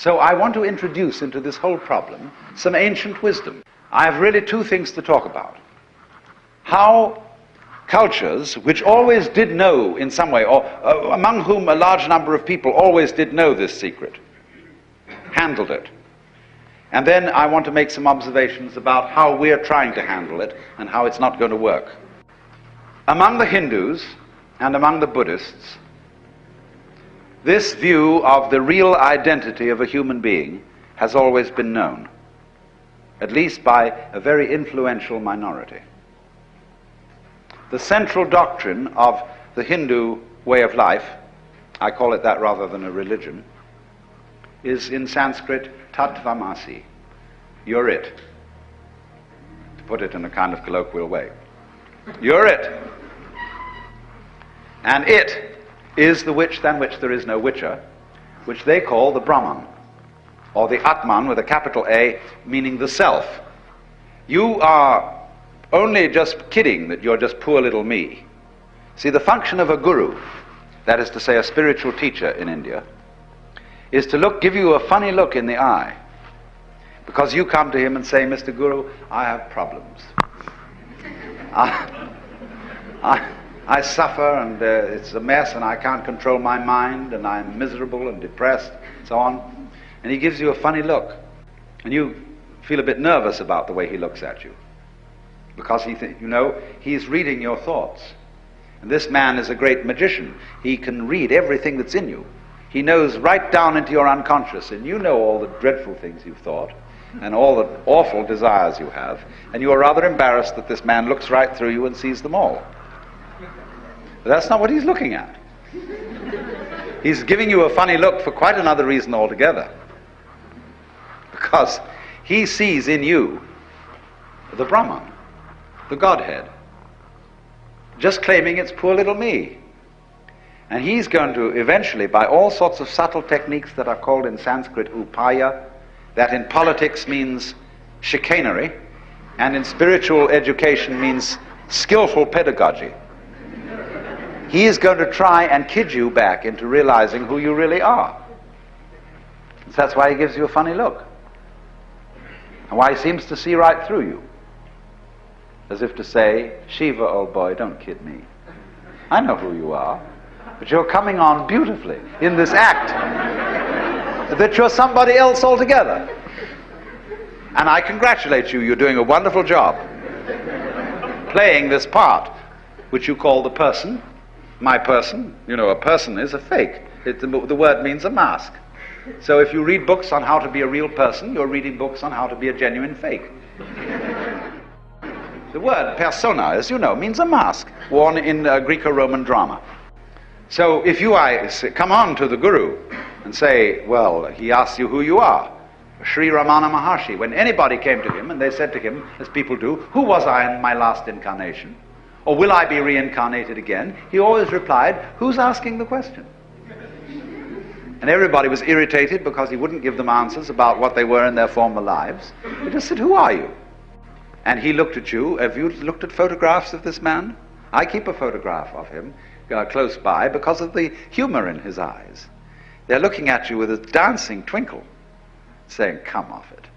So I want to introduce into this whole problem some ancient wisdom. I have really two things to talk about. How cultures, which always did know in some way, or among whom a large number of people always did know this secret, handled it. And then I want to make some observations about how we're trying to handle it and how it's not going to work. Among the Hindus and among the Buddhists, this view of the real identity of a human being has always been known, at least by a very influential minority. The central doctrine of the Hindu way of life, I call it that rather than a religion, is in Sanskrit tatvamasi. You're it. To put it in a kind of colloquial way. You're it. And it is the which than which there is no whicher, which they call the Brahman, or the Atman with a capital A, meaning the self. You are only just kidding that you're just poor little me. See, the function of a guru, that is to say a spiritual teacher in India, is to give you a funny look in the eye, because you come to him and say, Mr. Guru, I have problems. I suffer, and it's a mess, and I can't control my mind, and I'm miserable and depressed, and so on. And he gives you a funny look, and you feel a bit nervous about the way he looks at you, because he's reading your thoughts. And this man is a great magician. He can read everything that's in you. He knows right down into your unconscious, and you know all the dreadful things you've thought, and all the awful desires you have, and you are rather embarrassed that this man looks right through you and sees them all. But that's not what he's looking at. He's giving you a funny look for quite another reason altogether. Because he sees in you the Brahman, the Godhead, just claiming it's poor little me. And he's going to eventually, by all sorts of subtle techniques that are called in Sanskrit upaya, that in politics means chicanery, and in spiritual education means skillful pedagogy. He is going to try and kid you back into realizing who you really are. So that's why he gives you a funny look. And why he seems to see right through you. As if to say, Shiva, old boy, don't kid me. I know who you are. But you're coming on beautifully in this act that you're somebody else altogether. And I congratulate you. You're doing a wonderful job playing this part, which you call the person. My person, a person is a fake. The word means a mask. So if you read books on how to be a real person, you're reading books on how to be a genuine fake. The word persona, as you know, means a mask worn in Greco-Roman drama. So if come on to the Guru and say, well, he asks you who you are, Sri Ramana Maharshi, when anybody came to him and they said to him, as people do, who was I in my last incarnation? Or will I be reincarnated again? He always replied, who's asking the question? And everybody was irritated because he wouldn't give them answers about what they were in their former lives. He just said, who are you? And he looked at you. Have you looked at photographs of this man? I keep a photograph of him close by because of the humor in his eyes. They're looking at you with a dancing twinkle, saying, come off it.